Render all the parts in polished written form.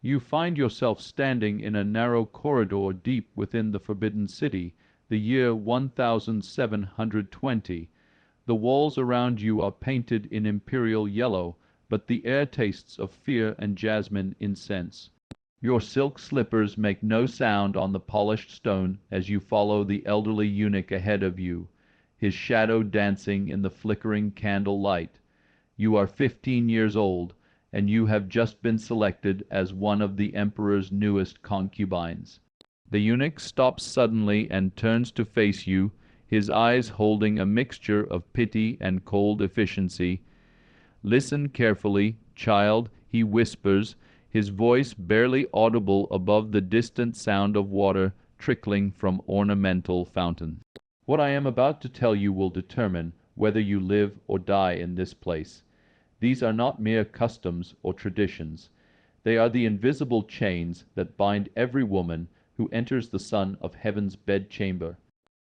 You find yourself standing in a narrow corridor deep within the Forbidden City, the year 1720. The walls around you are painted in imperial yellow, but the air tastes of fear and jasmine incense. Your silk slippers make no sound on the polished stone as you follow the elderly eunuch ahead of you, his shadow dancing in the flickering candle light. You are 15 years old, and you have just been selected as one of the emperor's newest concubines. The eunuch stops suddenly and turns to face you, his eyes holding a mixture of pity and cold efficiency. "Listen carefully, child," he whispers, his voice barely audible above the distant sound of water trickling from ornamental fountains. "What I am about to tell you will determine whether you live or die in this place. These are not mere customs or traditions. They are the invisible chains that bind every woman who enters the Son of Heaven's bedchamber.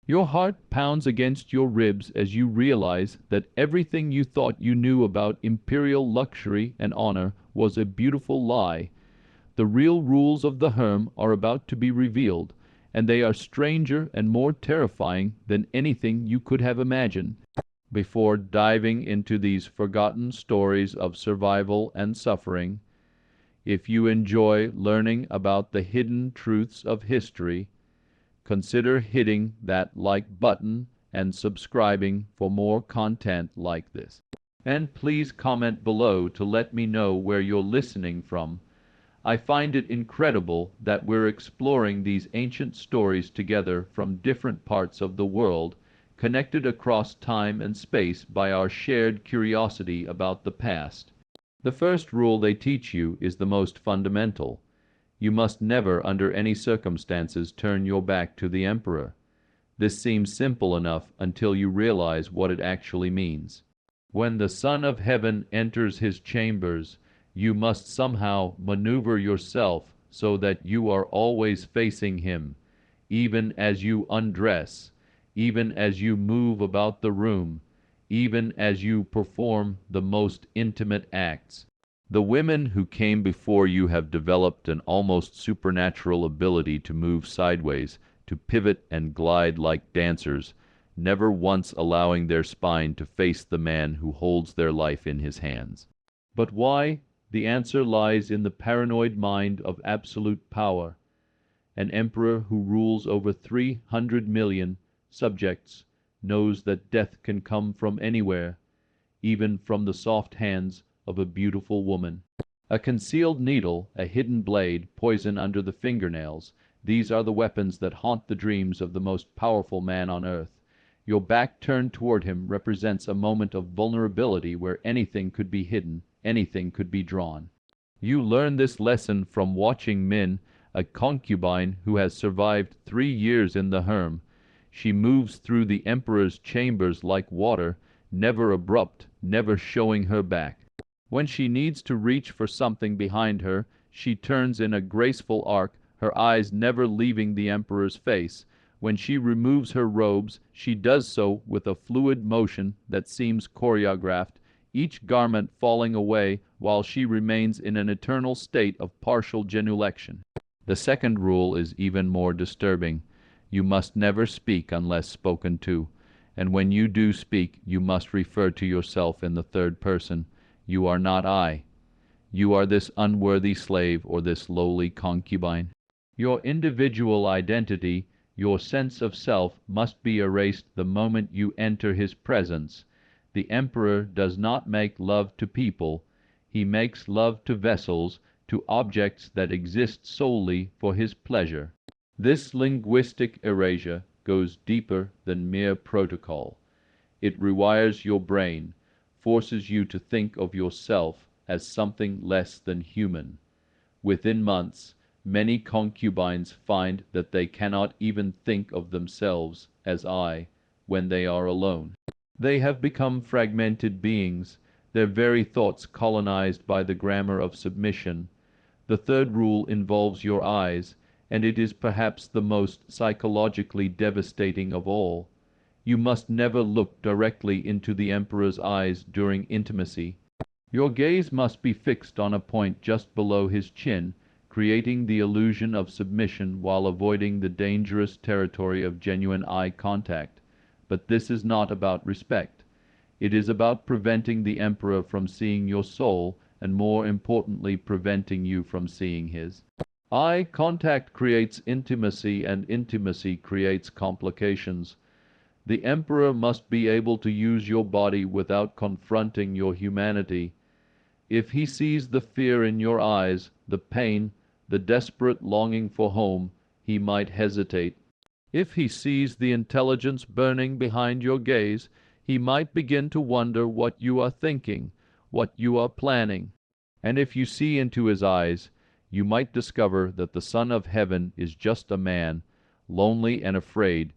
Your heart pounds against your ribs as you realize that everything you thought you knew about imperial luxury and honor was a beautiful lie. The real rules of the harem are about to be revealed, and they are stranger and more terrifying than anything you could have imagined. Before diving into these forgotten stories of survival and suffering, if you enjoy learning about the hidden truths of history, consider hitting that like button and subscribing for more content like this. And please comment below to let me know where you're listening from. I find it incredible that we're exploring these ancient stories together from different parts of the world, connected across time and space by our shared curiosity about the past. The first rule they teach you is the most fundamental. You must never, under any circumstances, turn your back to the emperor. This seems simple enough until you realize what it actually means. When the Son of Heaven enters his chambers, you must somehow maneuver yourself so that you are always facing him, even as you undress, even as you move about the room, even as you perform the most intimate acts. The women who came before you have developed an almost supernatural ability to move sideways, to pivot and glide like dancers, never once allowing their spine to face the man who holds their life in his hands. But why? The answer lies in the paranoid mind of absolute power. An emperor who rules over 300 million subjects knows that death can come from anywhere, even from the soft hands of a beautiful woman. A concealed needle, a hidden blade, poison under the fingernails, these are the weapons that haunt the dreams of the most powerful man on earth. Your back turned toward him represents a moment of vulnerability where anything could be hidden, anything could be drawn. You learn this lesson from watching Min, a concubine who has survived 3 years in the harem. She moves through the emperor's chambers like water, never abrupt, never showing her back. When she needs to reach for something behind her, she turns in a graceful arc, her eyes never leaving the emperor's face. When she removes her robes, she does so with a fluid motion that seems choreographed, each garment falling away while she remains in an eternal state of partial genuflection. The second rule is even more disturbing. You must never speak unless spoken to, and when you do speak, you must refer to yourself in the third person. You are not I. You are this unworthy slave or this lowly concubine. Your individual identity, your sense of self, must be erased the moment you enter his presence. The emperor does not make love to people. He makes love to vessels, to objects that exist solely for his pleasure. This linguistic erasure goes deeper than mere protocol. It rewires your brain, forces you to think of yourself as something less than human. Within months, many concubines find that they cannot even think of themselves as I when they are alone. They have become fragmented beings, their very thoughts colonized by the grammar of submission. The third rule involves your eyes, and it is perhaps the most psychologically devastating of all. You must never look directly into the emperor's eyes during intimacy. Your gaze must be fixed on a point just below his chin, creating the illusion of submission while avoiding the dangerous territory of genuine eye contact. But this is not about respect. It is about preventing the emperor from seeing your soul, and more importantly, preventing you from seeing his. Eye contact creates intimacy, and intimacy creates complications. The emperor must be able to use your body without confronting your humanity. If he sees the fear in your eyes, the pain, the desperate longing for home, he might hesitate. If he sees the intelligence burning behind your gaze, he might begin to wonder what you are thinking, what you are planning. And if you see into his eyes, you might discover that the Son of Heaven is just a man, lonely and afraid,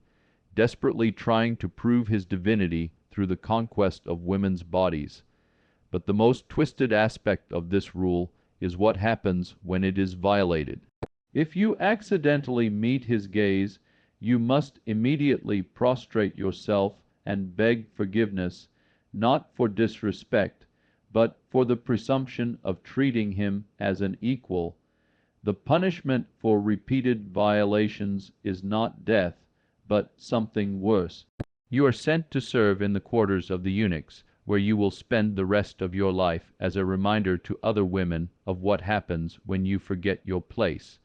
desperately trying to prove his divinity through the conquest of women's bodies. But the most twisted aspect of this rule is what happens when it is violated. If you accidentally meet his gaze, you must immediately prostrate yourself and beg forgiveness, not for disrespect, but for the presumption of treating him as an equal. The punishment for repeated violations is not death, but something worse. You are sent to serve in the quarters of the eunuchs, where you will spend the rest of your life as a reminder to other women of what happens when you forget your place.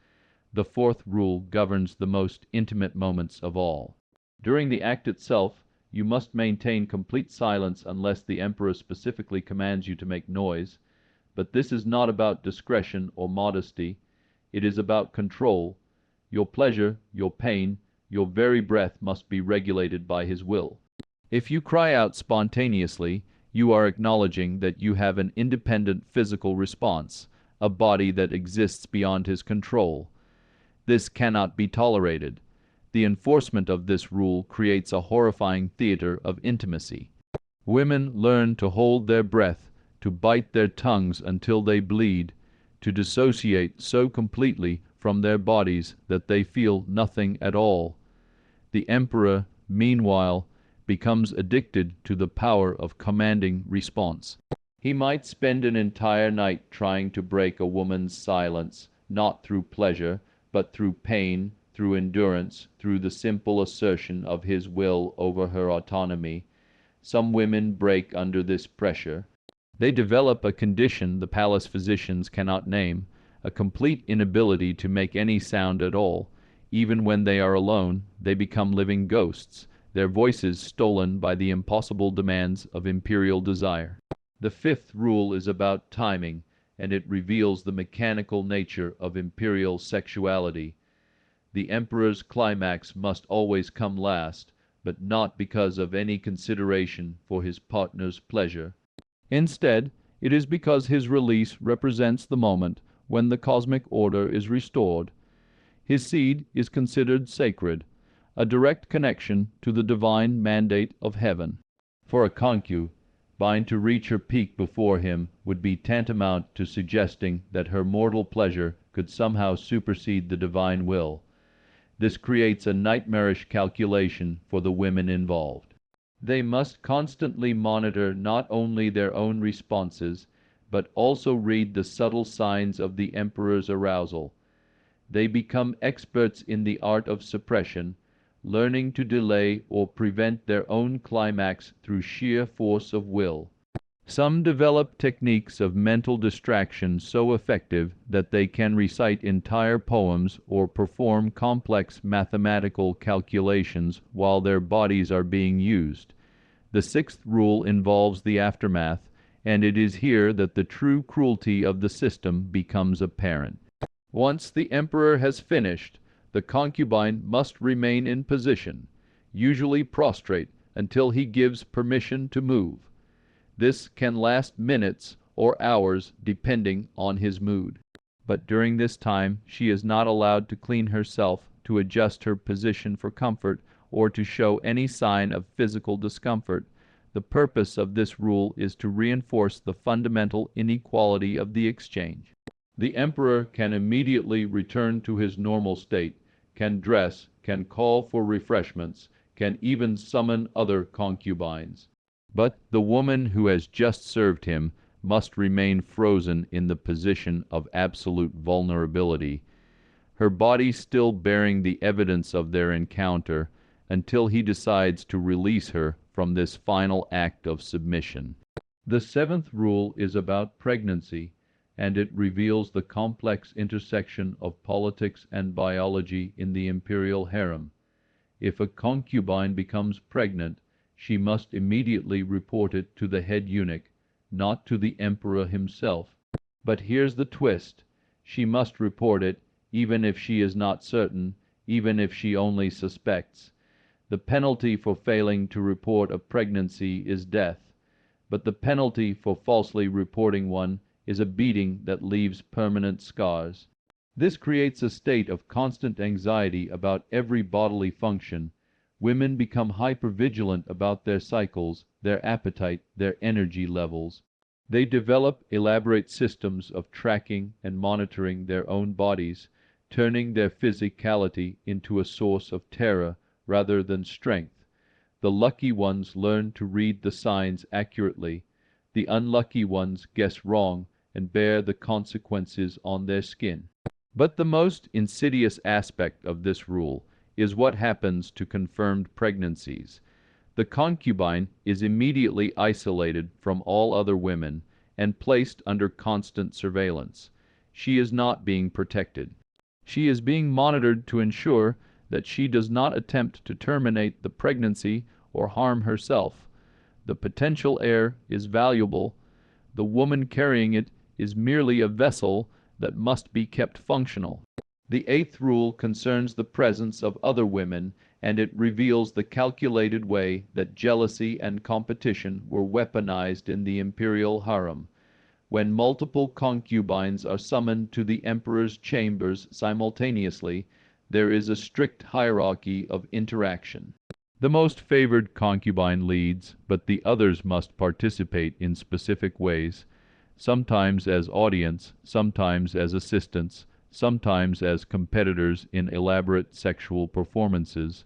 The fourth rule governs the most intimate moments of all. During the act itself, you must maintain complete silence unless the emperor specifically commands you to make noise. But this is not about discretion or modesty. It is about control. Your pleasure, your pain, your very breath must be regulated by his will. If you cry out spontaneously, you are acknowledging that you have an independent physical response, a body that exists beyond his control. This cannot be tolerated. The enforcement of this rule creates a horrifying theater of intimacy. Women learn to hold their breath, to bite their tongues until they bleed, to dissociate so completely from their bodies that they feel nothing at all. The emperor, meanwhile, becomes addicted to the power of commanding response. He might spend an entire night trying to break a woman's silence, not through pleasure, but through pain, through endurance, through the simple assertion of his will over her autonomy. Some women break under this pressure. They develop a condition the palace physicians cannot name, a complete inability to make any sound at all. Even when they are alone, they become living ghosts, their voices stolen by the impossible demands of imperial desire. The fifth rule is about timing, and it reveals the mechanical nature of imperial sexuality. The emperor's climax must always come last, but not because of any consideration for his partner's pleasure. Instead, it is because his release represents the moment when the cosmic order is restored. His seed is considered sacred, a direct connection to the divine mandate of heaven. For a concubine to reach her peak before him would be tantamount to suggesting that her mortal pleasure could somehow supersede the divine will. This creates a nightmarish calculation for the women involved. They must constantly monitor not only their own responses, but also read the subtle signs of the emperor's arousal. They become experts in the art of suppression, learning to delay or prevent their own climax through sheer force of will. Some develop techniques of mental distraction so effective that they can recite entire poems or perform complex mathematical calculations while their bodies are being used. The sixth rule involves the aftermath, and it is here that the true cruelty of the system becomes apparent. Once the emperor has finished, the concubine must remain in position, usually prostrate, until he gives permission to move. This can last minutes or hours depending on his mood. But during this time she is not allowed to clean herself, to adjust her position for comfort, or to show any sign of physical discomfort. The purpose of this rule is to reinforce the fundamental inequality of the exchange. The emperor can immediately return to his normal state, can dress, can call for refreshments, can even summon other concubines. But the woman who has just served him must remain frozen in the position of absolute vulnerability, her body still bearing the evidence of their encounter, until he decides to release her from this final act of submission. The seventh rule is about pregnancy, and it reveals the complex intersection of politics and biology in the imperial harem. If a concubine becomes pregnant, she must immediately report it to the head eunuch, not to the emperor himself. But here's the twist: she must report it, even if she is not certain, even if she only suspects. The penalty for failing to report a pregnancy is death, but the penalty for falsely reporting one is a beating that leaves permanent scars. This creates a state of constant anxiety about every bodily function. Women become hypervigilant about their cycles, their appetite, their energy levels. They develop elaborate systems of tracking and monitoring their own bodies, turning their physicality into a source of terror rather than strength. The lucky ones learn to read the signs accurately. The unlucky ones guess wrong and bear the consequences on their skin. But the most insidious aspect of this rule is what happens to confirmed pregnancies. The concubine is immediately isolated from all other women and placed under constant surveillance. She is not being protected. She is being monitored to ensure that she does not attempt to terminate the pregnancy or harm herself. The potential heir is valuable. The woman carrying it is merely a vessel that must be kept functional. The eighth rule concerns the presence of other women, and it reveals the calculated way that jealousy and competition were weaponized in the imperial harem. When multiple concubines are summoned to the emperor's chambers simultaneously, there is a strict hierarchy of interaction. The most favored concubine leads, but the others must participate in specific ways, sometimes as audience, sometimes as assistants, sometimes as competitors in elaborate sexual performances.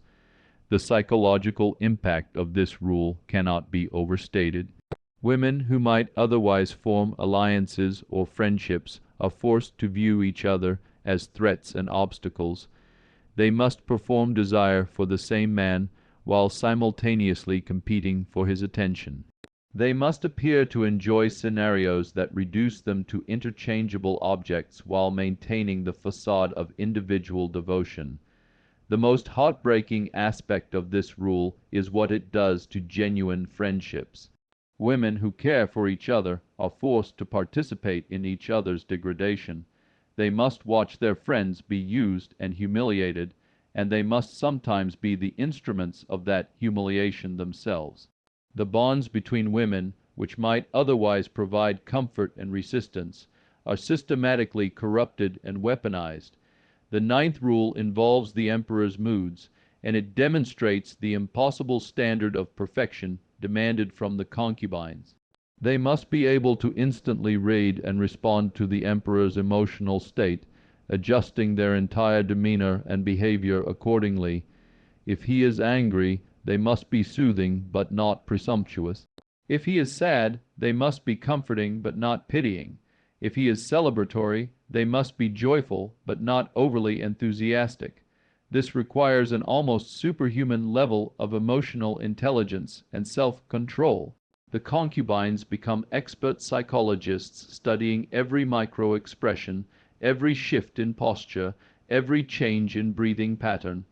The psychological impact of this rule cannot be overstated. Women who might otherwise form alliances or friendships are forced to view each other as threats and obstacles. They must perform desire for the same man while simultaneously competing for his attention. They must appear to enjoy scenarios that reduce them to interchangeable objects while maintaining the facade of individual devotion. The most heartbreaking aspect of this rule is what it does to genuine friendships. Women who care for each other are forced to participate in each other's degradation. They must watch their friends be used and humiliated, and they must sometimes be the instruments of that humiliation themselves. The bonds between women, which might otherwise provide comfort and resistance, are systematically corrupted and weaponized. The ninth rule involves the emperor's moods, and it demonstrates the impossible standard of perfection demanded from the concubines. They must be able to instantly read and respond to the emperor's emotional state, adjusting their entire demeanor and behavior accordingly. If he is angry, they must be soothing but not presumptuous. If he is sad, they must be comforting but not pitying. If he is celebratory, they must be joyful but not overly enthusiastic. This requires an almost superhuman level of emotional intelligence and self-control. The concubines become expert psychologists, studying every micro-expression, every shift in posture, every change in breathing pattern.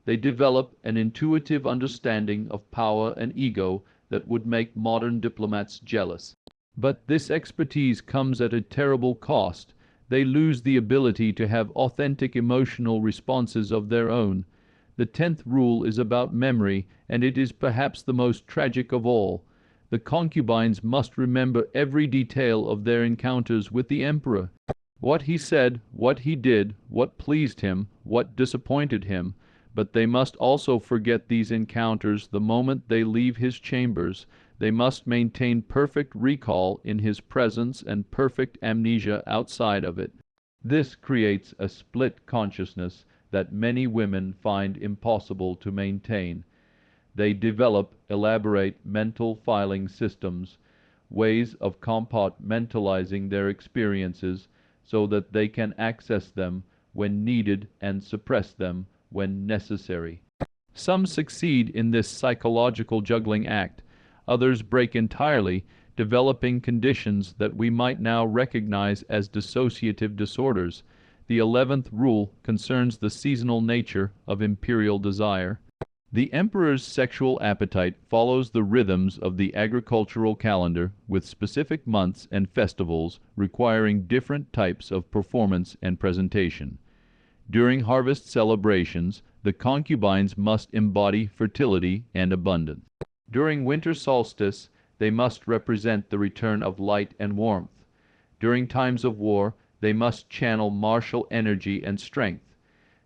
They develop an intuitive understanding of power and ego that would make modern diplomats jealous. But this expertise comes at a terrible cost. They lose the ability to have authentic emotional responses of their own. The 10th rule is about memory, and it is perhaps the most tragic of all. The concubines must remember every detail of their encounters with the emperor. What he said, what he did, what pleased him, what disappointed him. But they must also forget these encounters the moment they leave his chambers. They must maintain perfect recall in his presence and perfect amnesia outside of it. This creates a split consciousness that many women find impossible to maintain. They develop elaborate mental filing systems, ways of compartmentalizing their experiences so that they can access them when needed and suppress them when necessary. Some succeed in this psychological juggling act, others break entirely, developing conditions that we might now recognize as dissociative disorders. The 11th rule concerns the seasonal nature of imperial desire. The emperor's sexual appetite follows the rhythms of the agricultural calendar, with specific months and festivals requiring different types of performance and presentation. During harvest celebrations, the concubines must embody fertility and abundance. During winter solstice, they must represent the return of light and warmth. During times of war, they must channel martial energy and strength.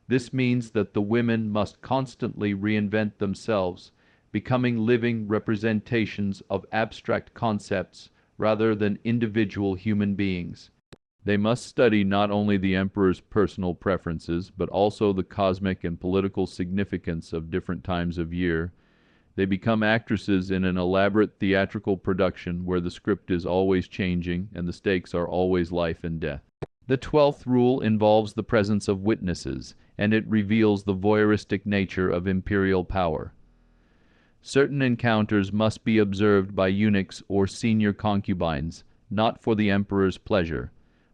This means that the women must constantly reinvent themselves, becoming living representations of abstract concepts rather than individual human beings. They must study not only the emperor's personal preferences, but also the cosmic and political significance of different times of year. They become actresses in an elaborate theatrical production where the script is always changing and the stakes are always life and death. The 12th rule involves the presence of witnesses, and it reveals the voyeuristic nature of imperial power. Certain encounters must be observed by eunuchs or senior concubines, not for the emperor's pleasure,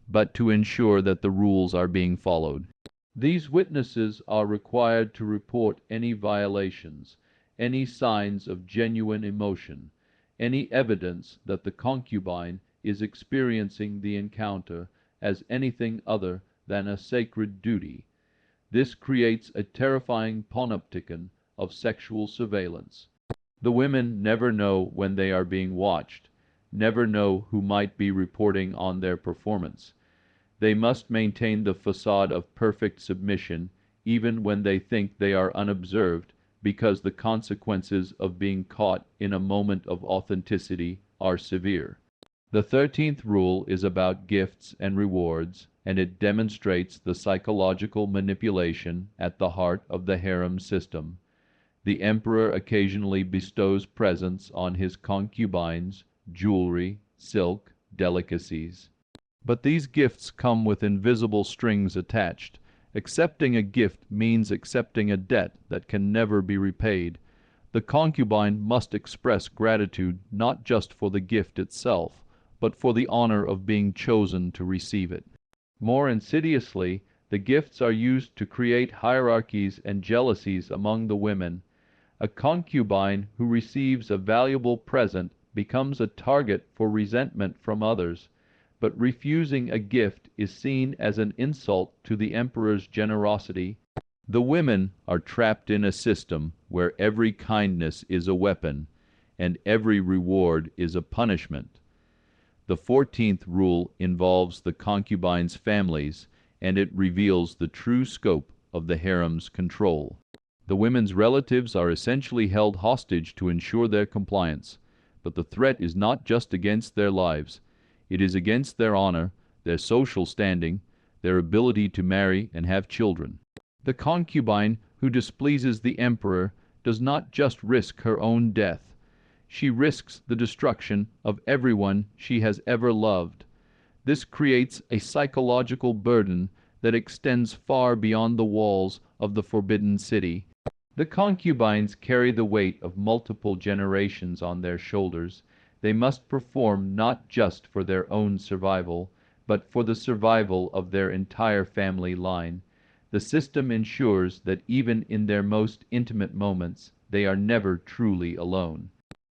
but to ensure that the rules are being followed. These witnesses are required to report any violations, any signs of genuine emotion, any evidence that the concubine is experiencing the encounter as anything other than a sacred duty. This creates a terrifying panopticon of sexual surveillance. The women never know when they are being watched, never know who might be reporting on their performance. They must maintain the facade of perfect submission even when they think they are unobserved, because the consequences of being caught in a moment of authenticity are severe. The 13th rule is about gifts and rewards, and it demonstrates the psychological manipulation at the heart of the harem system. The emperor occasionally bestows presents on his concubines, jewelry, silk, delicacies. But these gifts come with invisible strings attached. Accepting a gift means accepting a debt that can never be repaid. The concubine must express gratitude not just for the gift itself, but for the honor of being chosen to receive it. More insidiously, the gifts are used to create hierarchies and jealousies among the women. A concubine who receives a valuable present becomes a target for resentment from others, but refusing a gift is seen as an insult to the emperor's generosity. The women are trapped in a system where every kindness is a weapon, and every reward is a punishment. The 14th rule involves the concubines' families, and it reveals the true scope of the harem's control. The women's relatives are essentially held hostage to ensure their compliance, but the threat is not just against their lives. It is against their honor, their social standing, their ability to marry and have children. The concubine who displeases the emperor does not just risk her own death. She risks the destruction of everyone she has ever loved. This creates a psychological burden that extends far beyond the walls of the forbidden city. The concubines carry the weight of multiple generations on their shoulders. They must perform not just for their own survival, but for the survival of their entire family line. The system ensures that even in their most intimate moments, they are never truly alone.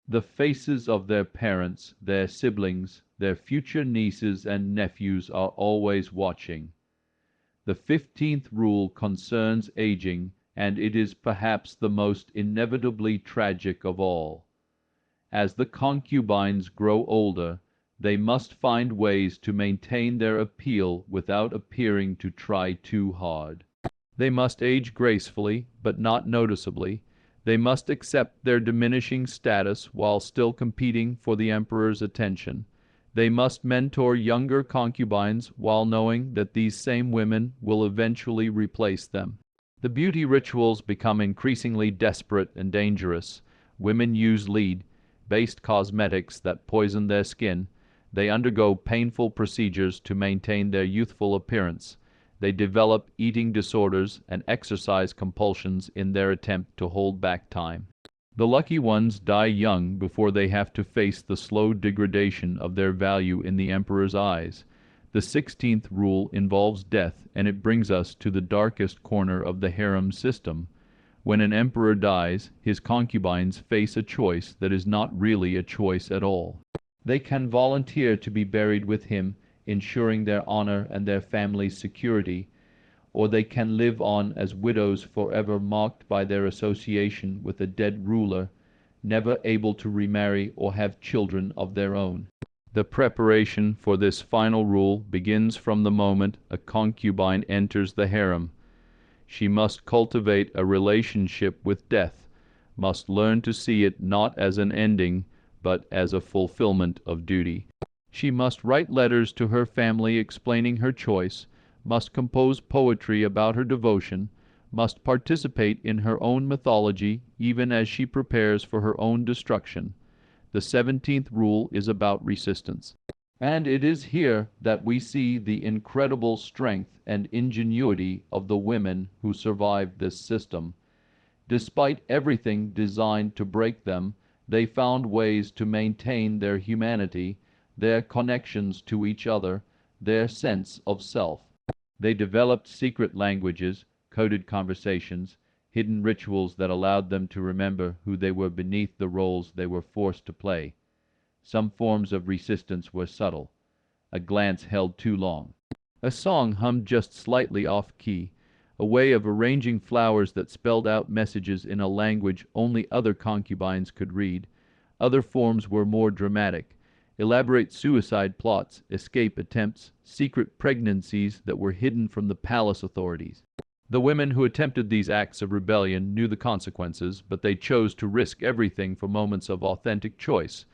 The faces of their parents, their siblings, their future nieces and nephews are always watching. The 15th rule concerns aging, and it is perhaps the most inevitably tragic of all. As the concubines grow older, they must find ways to maintain their appeal without appearing to try too hard. They must age gracefully, but not noticeably. They must accept their diminishing status while still competing for the emperor's attention. They must mentor younger concubines while knowing that these same women will eventually replace them. The beauty rituals become increasingly desperate and dangerous. Women use lead, based cosmetics that poison their skin. They undergo painful procedures to maintain their youthful appearance. They develop eating disorders and exercise compulsions in their attempt to hold back time. The lucky ones die young before they have to face the slow degradation of their value in the emperor's eyes. The 16th rule involves death, and it brings us to the darkest corner of the harem system. When an emperor dies, his concubines face a choice that is not really a choice at all. They can volunteer to be buried with him, ensuring their honor and their family's security, or they can live on as widows forever marked by their association with a dead ruler, never able to remarry or have children of their own. The preparation for this final rule begins from the moment a concubine enters the harem. She must cultivate a relationship with death, must learn to see it not as an ending, but as a fulfillment of duty. She must write letters to her family explaining her choice, must compose poetry about her devotion, must participate in her own mythology even as she prepares for her own destruction. The 17th rule is about resistance. And it is here that we see the incredible strength and ingenuity of the women who survived this system. Despite everything designed to break them, they found ways to maintain their humanity, their connections to each other, their sense of self. They developed secret languages, coded conversations, hidden rituals that allowed them to remember who they were beneath the roles they were forced to play. Some forms of resistance were subtle. A glance held too long. A song hummed just slightly off-key. A way of arranging flowers that spelled out messages in a language only other concubines could read. Other forms were more dramatic. Elaborate suicide plots, escape attempts, secret pregnancies that were hidden from the palace authorities. The women who attempted these acts of rebellion knew the consequences, but they chose to risk everything for moments of authentic choice.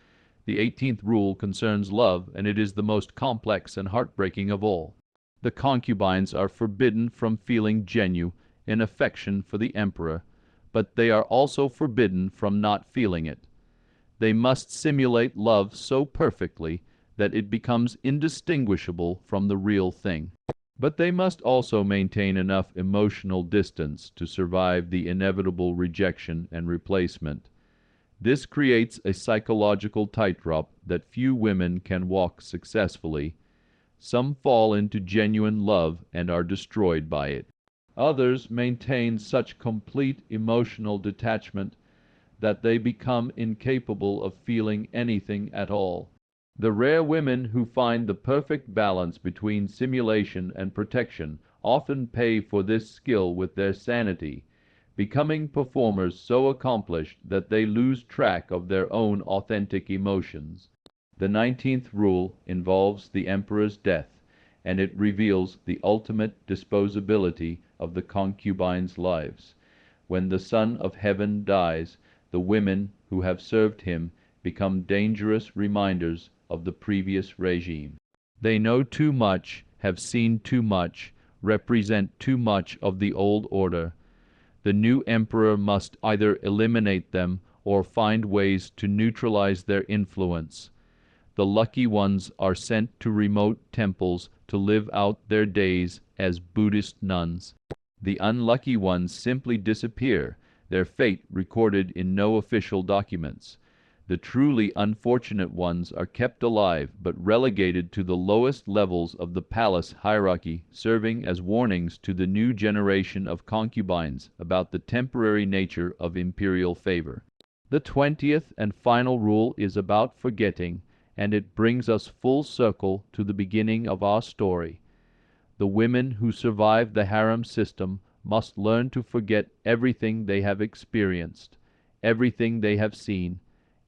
The 18th rule concerns love, and it is the most complex and heartbreaking of all. The concubines are forbidden from feeling genuine affection for the emperor, but they are also forbidden from not feeling it. They must simulate love so perfectly that it becomes indistinguishable from the real thing. But they must also maintain enough emotional distance to survive the inevitable rejection and replacement. This creates a psychological tightrope that few women can walk successfully. Some fall into genuine love and are destroyed by it. Others maintain such complete emotional detachment that they become incapable of feeling anything at all. The rare women who find the perfect balance between simulation and protection often pay for this skill with their sanity, becoming performers so accomplished that they lose track of their own authentic emotions. The 19th rule involves the emperor's death, and it reveals the ultimate disposability of the concubines' lives. When the Son of Heaven dies, the women who have served him become dangerous reminders of the previous regime. They know too much, have seen too much, represent too much of the old order. The new emperor must either eliminate them or find ways to neutralize their influence. The lucky ones are sent to remote temples to live out their days as Buddhist nuns. The unlucky ones simply disappear, their fate recorded in no official documents. The truly unfortunate ones are kept alive but relegated to the lowest levels of the palace hierarchy, serving as warnings to the new generation of concubines about the temporary nature of imperial favor. The 20th and final rule is about forgetting, and it brings us full circle to the beginning of our story. The women who survive the harem system must learn to forget everything they have experienced, everything they have seen,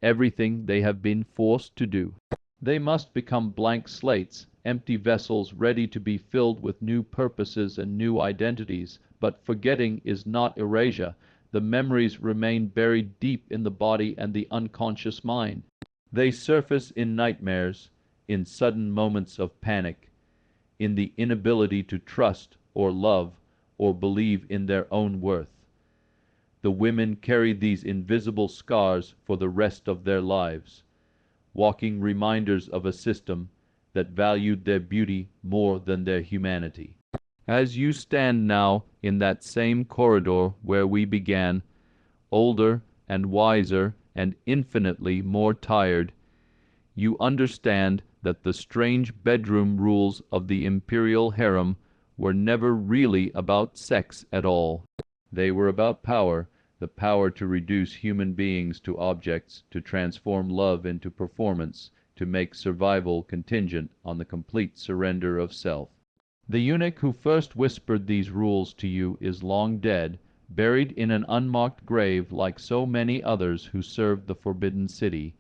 everything they have been forced to do. They must become blank slates, empty vessels ready to be filled with new purposes and new identities. But forgetting is not erasure. The memories remain buried deep in the body and the unconscious mind. They surface in nightmares, in sudden moments of panic, in the inability to trust or love or believe in their own worth. The women carried these invisible scars for the rest of their lives, walking reminders of a system that valued their beauty more than their humanity. As you stand now in that same corridor where we began, older and wiser and infinitely more tired, you understand that the strange bedroom rules of the Imperial Harem were never really about sex at all. They were about power, the power to reduce human beings to objects, to transform love into performance, to make survival contingent on the complete surrender of self. The eunuch who first whispered these rules to you is long dead, buried in an unmarked grave like so many others who served the Forbidden City.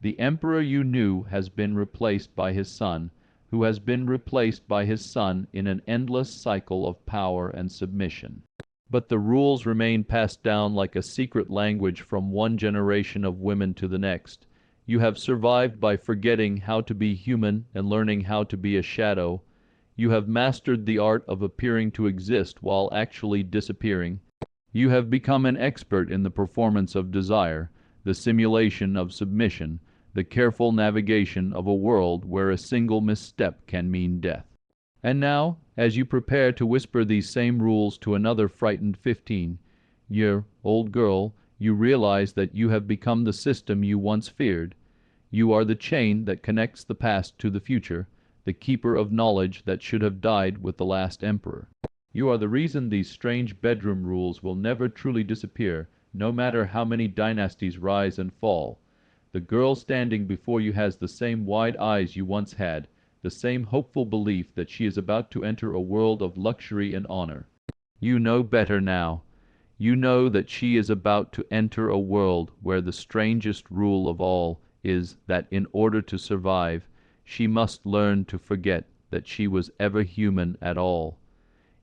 The emperor you knew has been replaced by his son, who has been replaced by his son in an endless cycle of power and submission. But the rules remain passed down like a secret language from one generation of women to the next. You have survived by forgetting how to be human and learning how to be a shadow. You have mastered the art of appearing to exist while actually disappearing. You have become an expert in the performance of desire, the simulation of submission, the careful navigation of a world where a single misstep can mean death. And now, as you prepare to whisper these same rules to another frightened 15-year-old girl, you realize that you have become the system you once feared. You are the chain that connects the past to the future, the keeper of knowledge that should have died with the last emperor. You are the reason these strange bedroom rules will never truly disappear, no matter how many dynasties rise and fall. The girl standing before you has the same wide eyes you once had, the same hopeful belief that she is about to enter a world of luxury and honor. You know better now. You know that she is about to enter a world where the strangest rule of all is that in order to survive, she must learn to forget that she was ever human at all.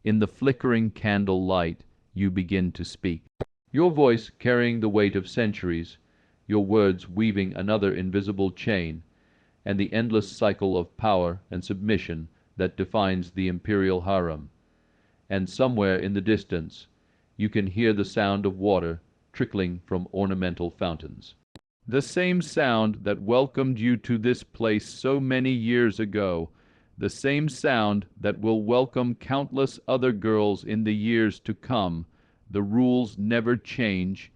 In the flickering candle light, you begin to speak. Your voice carrying the weight of centuries, your words weaving another invisible chain, and the endless cycle of power and submission that defines the Imperial Harem. And somewhere in the distance, you can hear the sound of water trickling from ornamental fountains. The same sound that welcomed you to this place so many years ago, the same sound that will welcome countless other girls in the years to come. The rules never change,